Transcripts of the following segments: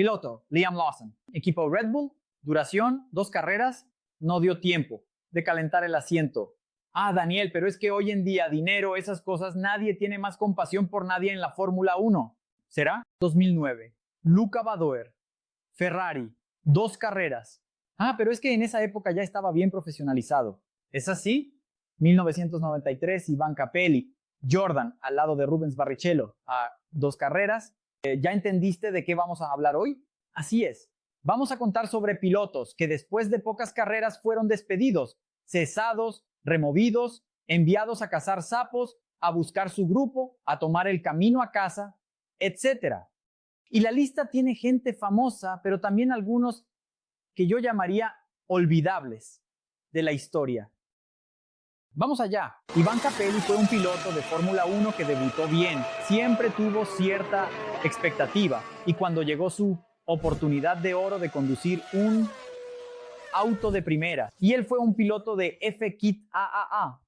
Piloto, Liam Lawson. Equipo Red Bull, duración, 2 carreras, no dio tiempo de calentar el asiento. Daniel, pero es que hoy en día, dinero, esas cosas, nadie tiene más compasión por nadie en la Fórmula 1. ¿Será? 2009. Luca Badoer, Ferrari, 2 carreras. Pero es que en esa época ya estaba bien profesionalizado. ¿Es así? 1993, Iván Capelli, Jordan, al lado de Rubens Barrichello, 2 carreras. ¿Ya entendiste de qué vamos a hablar hoy? Así es. Vamos a contar sobre pilotos que después de pocas carreras fueron despedidos, cesados, removidos, enviados a cazar sapos, a buscar su grupo, a tomar el camino a casa, etc. Y la lista tiene gente famosa, pero también algunos que yo llamaría olvidables de la historia. Vamos allá. Iván Capelli fue un piloto de Fórmula 1 que debutó bien. Siempre tuvo cierta expectativa y cuando llegó su oportunidad de oro de conducir un auto de primera, y él fue un piloto de F-Kit AAA,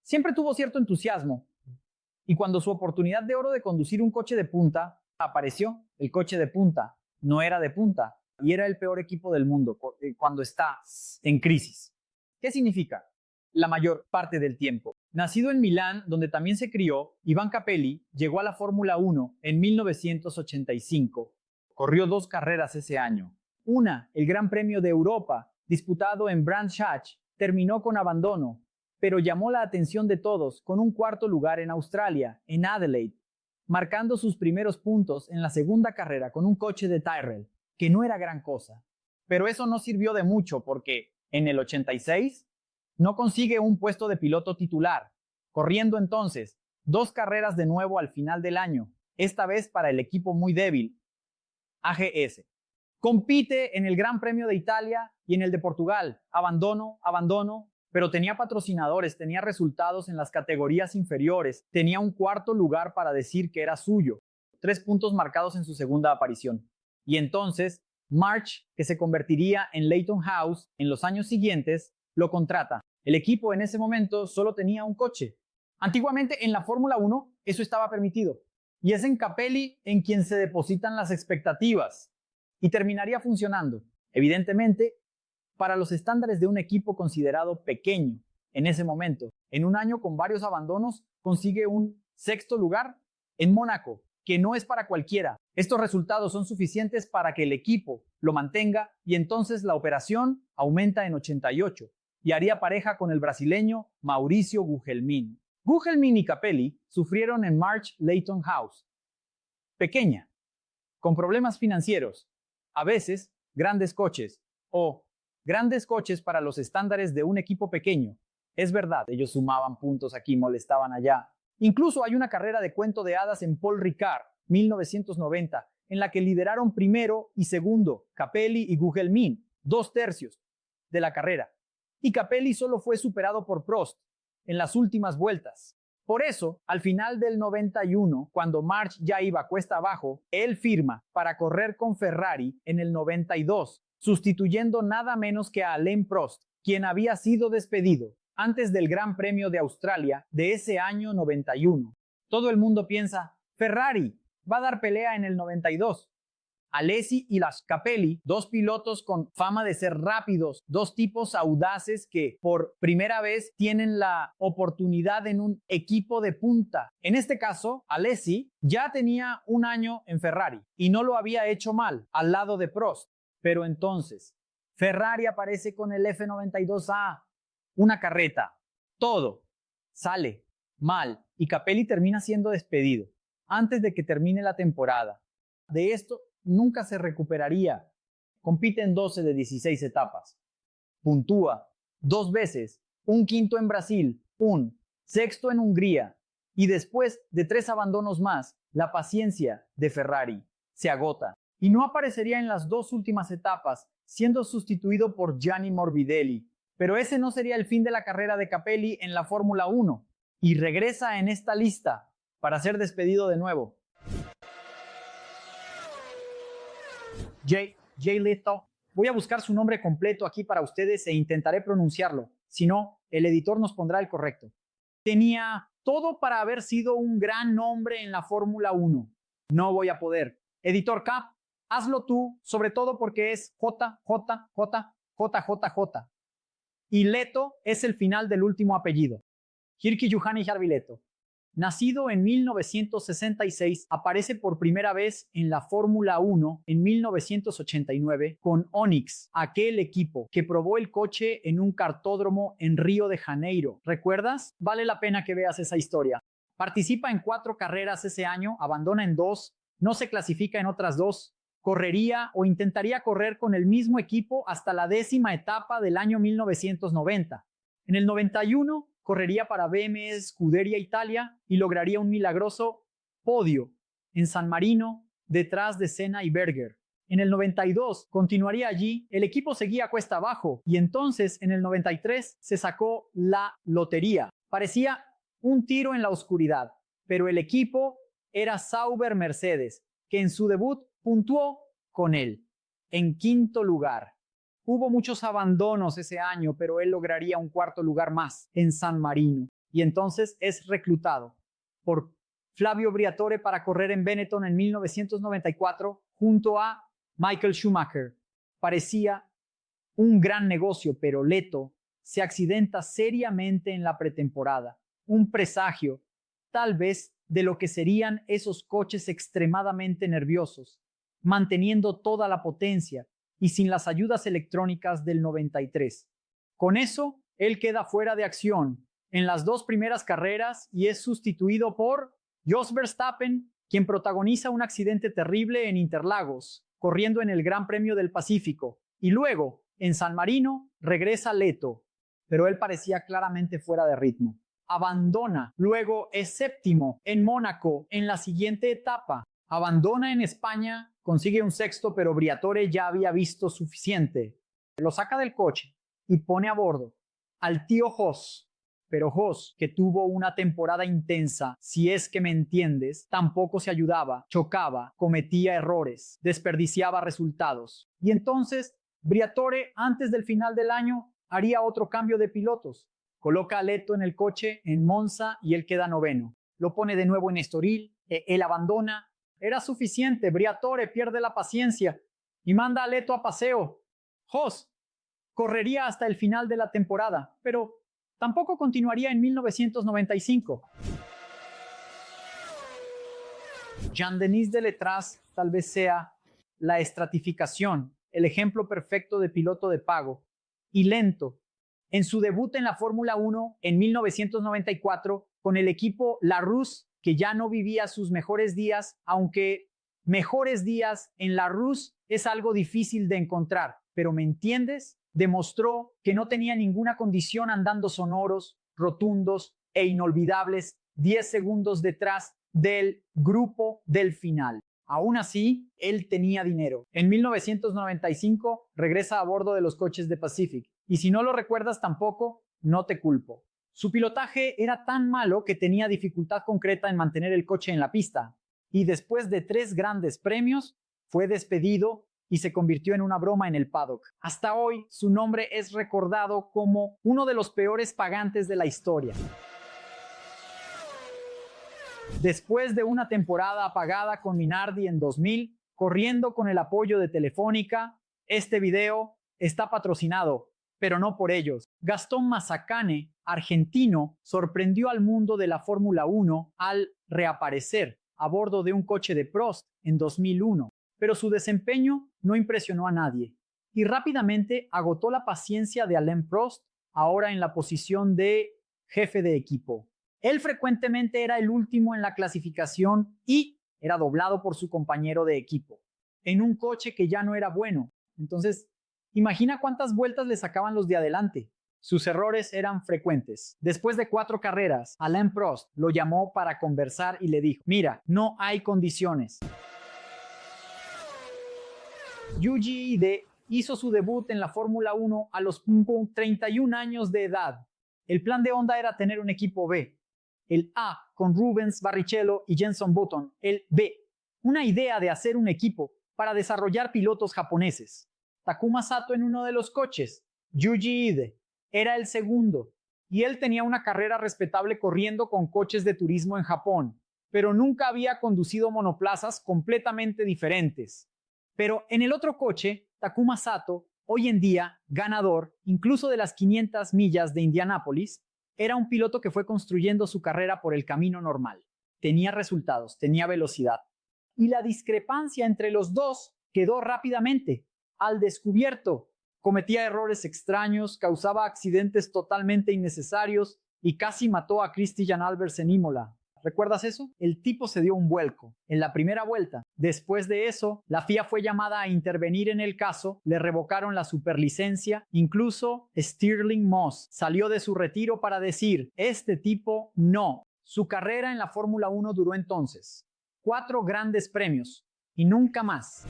siempre tuvo cierto entusiasmo. Y cuando su oportunidad de oro de conducir un coche de punta apareció, el coche de punta no era de punta y era el peor equipo del mundo cuando está en crisis. ¿Qué significa? La mayor parte del tiempo. Nacido en Milán, donde también se crió, Iván Capelli llegó a la Fórmula 1 en 1985. Corrió 2 carreras ese año. Una, el Gran Premio de Europa, disputado en Brands Hatch, terminó con abandono, pero llamó la atención de todos con un 4º lugar en Australia, en Adelaide, marcando sus primeros puntos en la segunda carrera con un coche de Tyrrell, que no era gran cosa. Pero eso no sirvió de mucho porque en el 86 no consigue un puesto de piloto titular, corriendo entonces 2 carreras de nuevo al final del año, esta vez para el equipo muy débil, AGS. Compite en el Gran Premio de Italia y en el de Portugal. Abandono, pero tenía patrocinadores, tenía resultados en las categorías inferiores, tenía un 4º lugar para decir que era suyo, 3 puntos marcados en su segunda aparición. Y entonces, March, que se convertiría en Leyton House en los años siguientes, lo contrata. El equipo en ese momento solo tenía un coche. Antiguamente en la Fórmula 1 eso estaba permitido. Y es en Capelli en quien se depositan las expectativas. Y terminaría funcionando, evidentemente, para los estándares de un equipo considerado pequeño en ese momento. En un año con varios abandonos, consigue un 6º lugar en Mónaco, que no es para cualquiera. Estos resultados son suficientes para que el equipo lo mantenga y entonces la operación aumenta en 88 y haría pareja con el brasileño Mauricio Gugelmin. Gugelmin y Capelli sufrieron en March Leyton House, pequeña, con problemas financieros, a veces grandes coches o grandes coches para los estándares de un equipo pequeño. Es verdad, ellos sumaban puntos aquí, molestaban allá. Incluso hay una carrera de cuento de hadas en Paul Ricard, 1990, en la que lideraron primero y segundo Capelli y Gugelmin, 2/3 de la carrera. Y Capelli solo fue superado por Prost en las últimas vueltas. Por eso, al final del 91, cuando March ya iba cuesta abajo, él firma para correr con Ferrari en el 92, sustituyendo nada menos que a Alain Prost, quien había sido despedido antes del Gran Premio de Australia de ese año 91. Todo el mundo piensa, Ferrari va a dar pelea en el 92. Alesi y las Capelli, 2 pilotos con fama de ser rápidos, 2 tipos audaces que por primera vez tienen la oportunidad en un equipo de punta. En este caso, Alesi ya tenía un año en Ferrari y no lo había hecho mal al lado de Prost. Pero entonces, Ferrari aparece con el F92A, una carreta, todo sale mal y Capelli termina siendo despedido antes de que termine la temporada. De esto nunca se recuperaría. Compite en 12 de 16 etapas. Puntúa 2 veces, un 5º en Brasil, un 6º en Hungría. Y después de 3 abandonos más, la paciencia de Ferrari se agota. Y no aparecería en las 2 últimas etapas, siendo sustituido por Gianni Morbidelli. Pero ese no sería el fin de la carrera de Capelli en la Fórmula 1. Y regresa en esta lista para ser despedido de nuevo. Jay Lethal. Voy a buscar su nombre completo aquí para ustedes e intentaré pronunciarlo. Si no, el editor nos pondrá el correcto. Tenía todo para haber sido un gran nombre en la Fórmula 1. No voy a poder. Editor Cap, Hazlo tú, sobre todo porque es J, J, J, J, J, J. Y Leto es el final del último apellido. Jirki Juhani Jarvi Leto. Nacido en 1966, aparece por primera vez en la Fórmula 1 en 1989 con Onyx, aquel equipo que probó el coche en un cartódromo en Río de Janeiro. ¿Recuerdas? Vale la pena que veas esa historia. Participa en 4 carreras ese año, abandona en 2, no se clasifica en otras 2, correría o intentaría correr con el mismo equipo hasta la 10ª etapa del año 1990. En el 91 correría para BMW Scuderia Italia y lograría un milagroso podio en San Marino detrás de Senna y Berger. En el 92 continuaría allí, el equipo seguía cuesta abajo y entonces en el 93 se sacó la lotería. Parecía un tiro en la oscuridad, pero el equipo era Sauber Mercedes, que en su debut puntuó con él en 5º lugar. Hubo muchos abandonos ese año, pero él lograría un 4º lugar más en San Marino. Y entonces es reclutado por Flavio Briatore para correr en Benetton en 1994 junto a Michael Schumacher. Parecía un gran negocio, pero Leto se accidenta seriamente en la pretemporada. Un presagio, tal vez, de lo que serían esos coches extremadamente nerviosos, manteniendo toda la potencia y sin las ayudas electrónicas del 93. Con eso, él queda fuera de acción en las 2 primeras carreras y es sustituido por Jos Verstappen, quien protagoniza un accidente terrible en Interlagos, corriendo en el Gran Premio del Pacífico. Y luego, en San Marino, regresa Leto, pero él parecía claramente fuera de ritmo. Abandona, luego es 7º en Mónaco en la siguiente etapa. Abandona en España, consigue un 6º, pero Briatore ya había visto suficiente. Lo saca del coche y pone a bordo al tío Jos. Pero Jos, que tuvo una temporada intensa, si es que me entiendes, tampoco se ayudaba, chocaba, cometía errores, desperdiciaba resultados. Y entonces, Briatore, antes del final del año, haría otro cambio de pilotos. Coloca a Leto en el coche en Monza y él queda 9º. Lo pone de nuevo en Estoril, él abandona. Era suficiente, Briatore pierde la paciencia y manda a Leto a paseo. Jos correría hasta el final de la temporada, pero tampoco continuaría en 1995. Jean-Denis Deletraz tal vez sea la estratificación, el ejemplo perfecto de piloto de pago y lento. En su debut en la Fórmula 1 en 1994 con el equipo Larousse, que ya no vivía sus mejores días, aunque mejores días en Larousse es algo difícil de encontrar, pero ¿me entiendes? Demostró que no tenía ninguna condición andando sonoros, rotundos e inolvidables 10 segundos detrás del grupo del final. Aún así, él tenía dinero. En 1995 regresa a bordo de los coches de Pacific. Y si no lo recuerdas tampoco, no te culpo. Su pilotaje era tan malo que tenía dificultad concreta en mantener el coche en la pista. Y después de 3 grandes premios, fue despedido y se convirtió en una broma en el paddock. Hasta hoy, su nombre es recordado como uno de los peores pagantes de la historia. Después de una temporada apagada con Minardi en 2000, corriendo con el apoyo de Telefónica, este video está patrocinado, pero no por ellos. Gastón Mazzacane, argentino, sorprendió al mundo de la Fórmula 1 al reaparecer a bordo de un coche de Prost en 2001, pero su desempeño no impresionó a nadie y rápidamente agotó la paciencia de Alain Prost, ahora en la posición de jefe de equipo. Él frecuentemente era el último en la clasificación y era doblado por su compañero de equipo, en un coche que ya no era bueno. Entonces, imagina cuántas vueltas le sacaban los de adelante. Sus errores eran frecuentes. Después de 4 carreras, Alain Prost lo llamó para conversar y le dijo: mira, no hay condiciones. Yuji Ide hizo su debut en la Fórmula 1 a los 31 años de edad. El plan de Honda era tener un equipo B. El A con Rubens Barrichello y Jenson Button. El B, una idea de hacer un equipo para desarrollar pilotos japoneses. Takuma Sato en uno de los coches. Yuji Ide era el segundo y él tenía una carrera respetable corriendo con coches de turismo en Japón, pero nunca había conducido monoplazas completamente diferentes. Pero en el otro coche, Takuma Sato, hoy en día ganador, incluso de las 500 millas de Indianápolis, era un piloto que fue construyendo su carrera por el camino normal. Tenía resultados, tenía velocidad. Y la discrepancia entre los dos quedó rápidamente. Al descubierto, cometía errores extraños, causaba accidentes totalmente innecesarios y casi mató a Christian Albers en Imola. ¿Recuerdas eso? El tipo se dio un vuelco en la primera vuelta. Después de eso, la FIA fue llamada a intervenir en el caso, le revocaron la superlicencia, incluso Stirling Moss salió de su retiro para decir, este tipo no. Su carrera en la Fórmula 1 duró entonces 4 grandes premios y nunca más.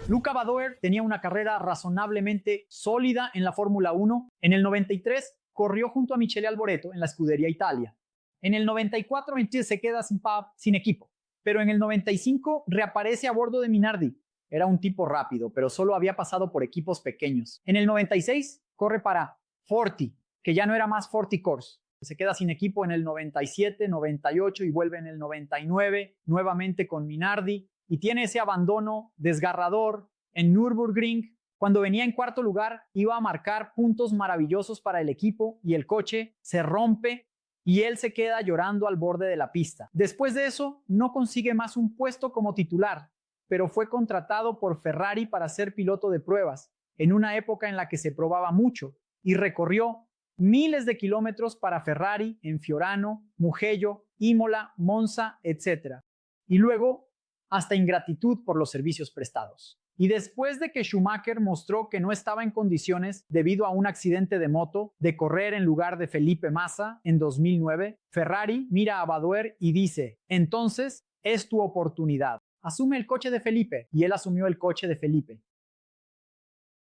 Luca Badoer tenía una carrera razonablemente sólida en la Fórmula 1. En el 93 corrió junto a Michele Alboreto en la Scuderia Italia. En el 94 se queda sin equipo, pero en el 95 reaparece a bordo de Minardi. Era un tipo rápido, pero solo había pasado por equipos pequeños. En el 96 corre para Forti, que ya no era más Forti Corse. Se queda sin equipo en el 97, 98 y vuelve en el 99, nuevamente con Minardi, y tiene ese abandono desgarrador en Nürburgring. Cuando venía en cuarto lugar, iba a marcar puntos maravillosos para el equipo y el coche se rompe y él se queda llorando al borde de la pista. Después de eso, no consigue más un puesto como titular, pero fue contratado por Ferrari para ser piloto de pruebas, en una época en la que se probaba mucho, y recorrió miles de kilómetros para Ferrari en Fiorano, Mugello, Imola, Monza, etc. Y luego, hasta ingratitud por los servicios prestados. Y después de que Schumacher mostró que no estaba en condiciones, debido a un accidente de moto, de correr en lugar de Felipe Massa en 2009, Ferrari mira a Badoer y dice, entonces es tu oportunidad. Asume el coche de Felipe, y él asumió el coche de Felipe.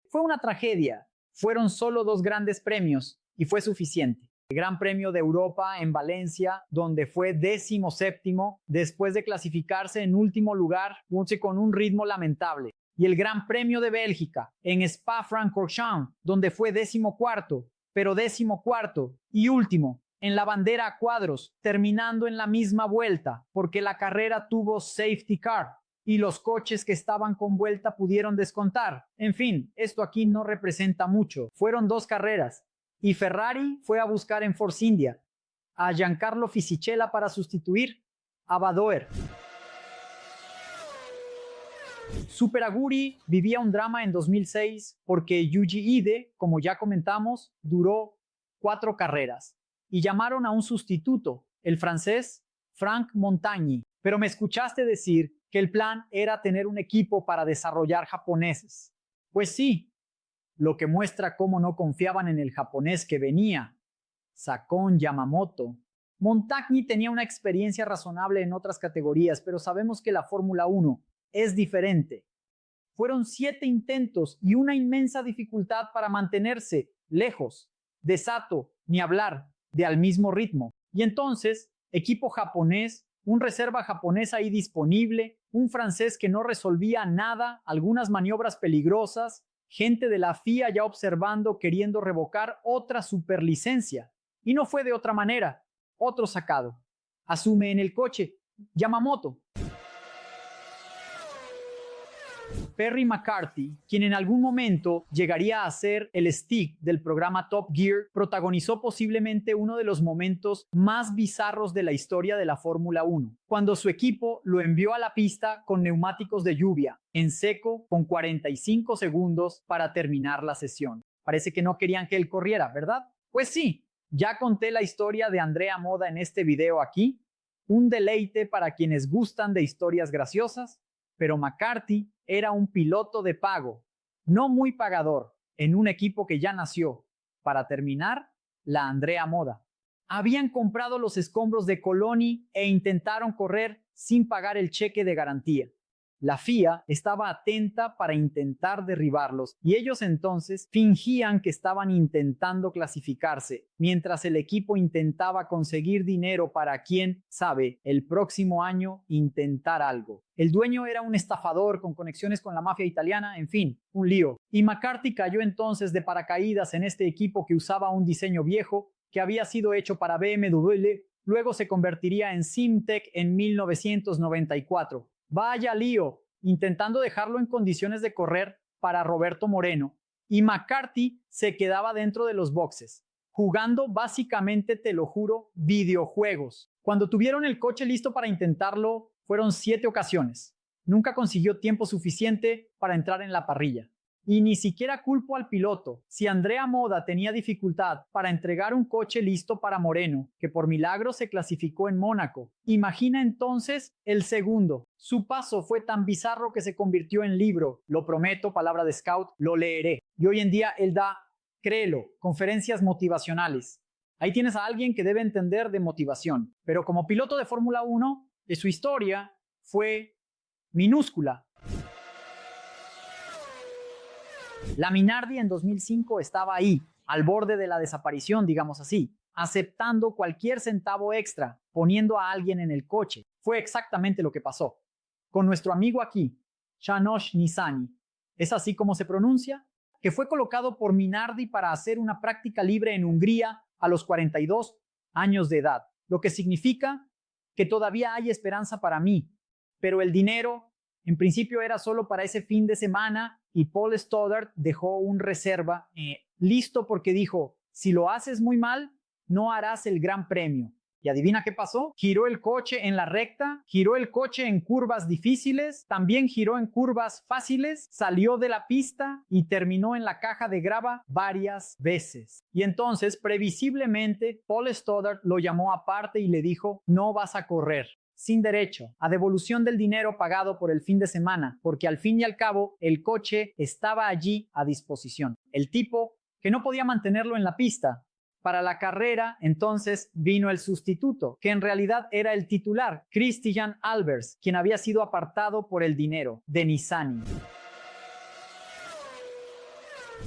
Fue una tragedia. Fueron solo 2 grandes premios y fue suficiente. El Gran Premio de Europa en Valencia, donde fue 17º, después de clasificarse en último lugar, con un ritmo lamentable. Y el Gran Premio de Bélgica, en Spa-Francorchamps, donde fue 14º, pero 14º y último, en la bandera a cuadros, terminando en la misma vuelta, porque la carrera tuvo safety car y los coches que estaban con vuelta pudieron descontar. En fin, esto aquí no representa mucho. Fueron 2 carreras. Y Ferrari fue a buscar en Force India a Giancarlo Fisichella para sustituir a Badoer. Super Aguri vivía un drama en 2006 porque Yuji Ide, como ya comentamos, duró 4 carreras y llamaron a un sustituto, el francés Franck Montagny. Pero me escuchaste decir que el plan era tener un equipo para desarrollar japoneses. Pues sí. Lo que muestra cómo no confiaban en el japonés que venía, Sakon Yamamoto. Montagny tenía una experiencia razonable en otras categorías, pero sabemos que la Fórmula 1 es diferente. Fueron 7 intentos y una inmensa dificultad para mantenerse lejos de Sato, ni hablar de al mismo ritmo. Y entonces, equipo japonés, un reserva japonés ahí disponible, un francés que no resolvía nada, algunas maniobras peligrosas, gente de la FIA ya observando, queriendo revocar otra superlicencia. Y no fue de otra manera. Otro sacado. Asume en el coche Yamamoto. Perry McCarthy, quien en algún momento llegaría a ser el stick del programa Top Gear, protagonizó posiblemente uno de los momentos más bizarros de la historia de la Fórmula 1, cuando su equipo lo envió a la pista con neumáticos de lluvia, en seco, con 45 segundos para terminar la sesión. Parece que no querían que él corriera, ¿verdad? Pues sí, ya conté la historia de Andrea Moda en este video aquí, un deleite para quienes gustan de historias graciosas, pero McCarthy era un piloto de pago, no muy pagador, en un equipo que ya nació. Para terminar, la Andrea Moda. Habían comprado los escombros de Coloni e intentaron correr sin pagar el cheque de garantía. La FIA estaba atenta para intentar derribarlos y ellos entonces fingían que estaban intentando clasificarse, mientras el equipo intentaba conseguir dinero para, quién sabe, el próximo año intentar algo. El dueño era un estafador con conexiones con la mafia italiana, en fin, un lío. Y McCarthy cayó entonces de paracaídas en este equipo que usaba un diseño viejo que había sido hecho para BMW, luego se convertiría en Simtech en 1994. Vaya lío, intentando dejarlo en condiciones de correr para Roberto Moreno, y McCarthy se quedaba dentro de los boxes, jugando básicamente, te lo juro, videojuegos. Cuando tuvieron el coche listo para intentarlo, fueron 7 ocasiones. Nunca consiguió tiempo suficiente para entrar en la parrilla. Y ni siquiera culpo al piloto. Si Andrea Moda tenía dificultad para entregar un coche listo para Moreno, que por milagro se clasificó en Mónaco, imagina entonces el segundo. Su paso fue tan bizarro que se convirtió en libro. Lo prometo, palabra de scout, lo leeré. Y hoy en día él da, créelo, conferencias motivacionales. Ahí tienes a alguien que debe entender de motivación. Pero como piloto de Fórmula 1, su historia fue minúscula. La Minardi en 2005 estaba ahí, al borde de la desaparición, digamos así, aceptando cualquier centavo extra, poniendo a alguien en el coche. Fue exactamente lo que pasó. Con nuestro amigo aquí, János Nissany, ¿es así como se pronuncia? Que fue colocado por Minardi para hacer una práctica libre en Hungría a los 42 años de edad, lo que significa que todavía hay esperanza para mí, pero el dinero en principio era solo para ese fin de semana y Paul Stoddart dejó un reserva listo porque dijo, si lo haces muy mal, no harás el gran premio. ¿Y adivina qué pasó? Giró el coche en la recta, giró el coche en curvas difíciles, también giró en curvas fáciles, salió de la pista y terminó en la caja de grava varias veces. Y entonces, previsiblemente, Paul Stoddart lo llamó aparte y le dijo, no vas a correr. Sin derecho a devolución del dinero pagado por el fin de semana, porque al fin y al cabo el coche estaba allí a disposición. El tipo que no podía mantenerlo en la pista. Para la carrera, entonces, vino el sustituto, que en realidad era el titular, Christian Albers, quien había sido apartado por el dinero de Nissany.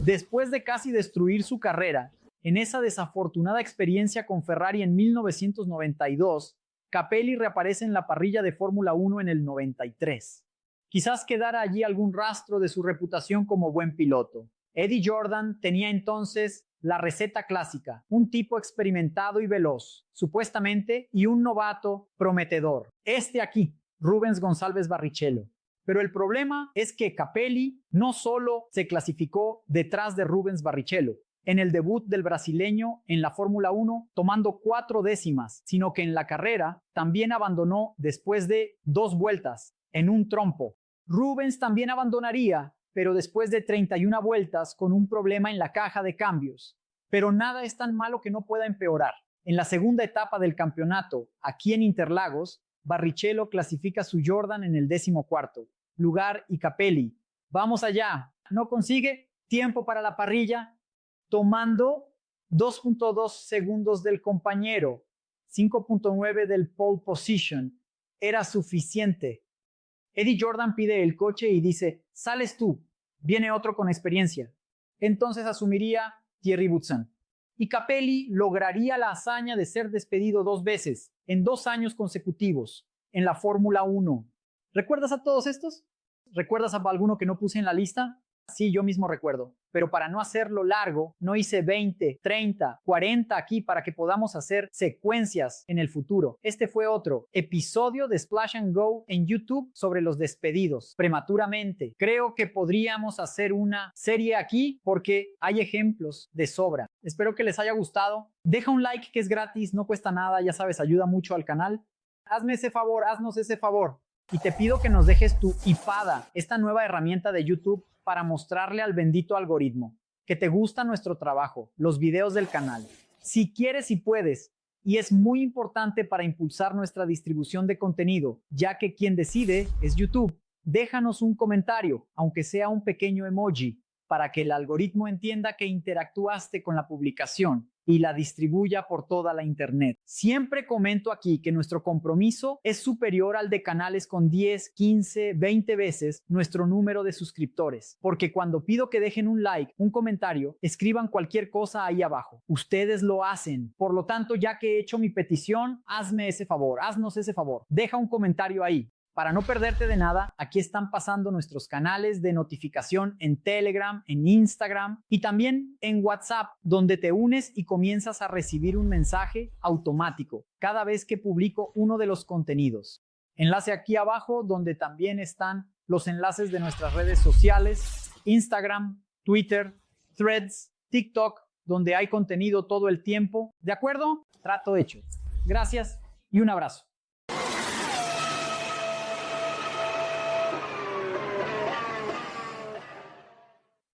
Después de casi destruir su carrera, en esa desafortunada experiencia con Ferrari en 1992, Capelli reaparece en la parrilla de Fórmula 1 en el 93. Quizás quedara allí algún rastro de su reputación como buen piloto. Eddie Jordan tenía entonces la receta clásica, un tipo experimentado y veloz, supuestamente, y un novato prometedor. Este aquí, Rubens González Barrichello. Pero el problema es que Capelli no solo se clasificó detrás de Rubens Barrichello, en el debut del brasileño en la Fórmula 1 tomando 4 décimas, sino que en la carrera también abandonó después de 2 vueltas en un trompo. Rubens también abandonaría, pero después de 31 vueltas con un problema en la caja de cambios. Pero nada es tan malo que no pueda empeorar. En la segunda etapa del campeonato, aquí en Interlagos, Barrichello clasifica su Jordan en el 14º lugar y Capelli, vamos allá, no consigue tiempo para la parrilla, tomando 2.2 segundos del compañero, 5.9 del pole position. Era suficiente. Eddie Jordan pide el coche y dice, sales tú, viene otro con experiencia. Entonces asumiría Thierry Boutsen. Y Capelli lograría la hazaña de ser despedido 2 veces, en 2 años consecutivos, en la Fórmula 1. ¿Recuerdas a todos estos? ¿Recuerdas a alguno que no puse en la lista? Sí, yo mismo recuerdo, pero para no hacerlo largo, no hice 20, 30, 40 aquí para que podamos hacer secuencias en el futuro. Este fue otro episodio de Splash and Go en YouTube sobre los despedidos prematuramente. Creo que podríamos hacer una serie aquí porque hay ejemplos de sobra. Espero que les haya gustado. Deja un like que es gratis, no cuesta nada, ya sabes, ayuda mucho al canal. Hazme ese favor, haznos ese favor. Y te pido que nos dejes tu IPADA, esta nueva herramienta de YouTube para mostrarle al bendito algoritmo que te gusta nuestro trabajo, los videos del canal. Si quieres y puedes, y es muy importante para impulsar nuestra distribución de contenido, ya que quien decide es YouTube. Déjanos un comentario, aunque sea un pequeño emoji, para que el algoritmo entienda que interactuaste con la publicación y la distribuya por toda la internet. Siempre comento aquí que nuestro compromiso es superior al de canales con 10, 15, 20 veces nuestro número de suscriptores, porque cuando pido que dejen un like, un comentario, escriban cualquier cosa ahí abajo. Ustedes lo hacen. Por lo tanto, ya que he hecho mi petición, hazme ese favor, haznos ese favor. Deja un comentario ahí. Para no perderte de nada, aquí están pasando nuestros canales de notificación en Telegram, en Instagram y también en WhatsApp, donde te unes y comienzas a recibir un mensaje automático cada vez que publico uno de los contenidos. Enlace aquí abajo donde también están los enlaces de nuestras redes sociales, Instagram, Twitter, Threads, TikTok, donde hay contenido todo el tiempo. ¿De acuerdo? Trato hecho. Gracias y un abrazo.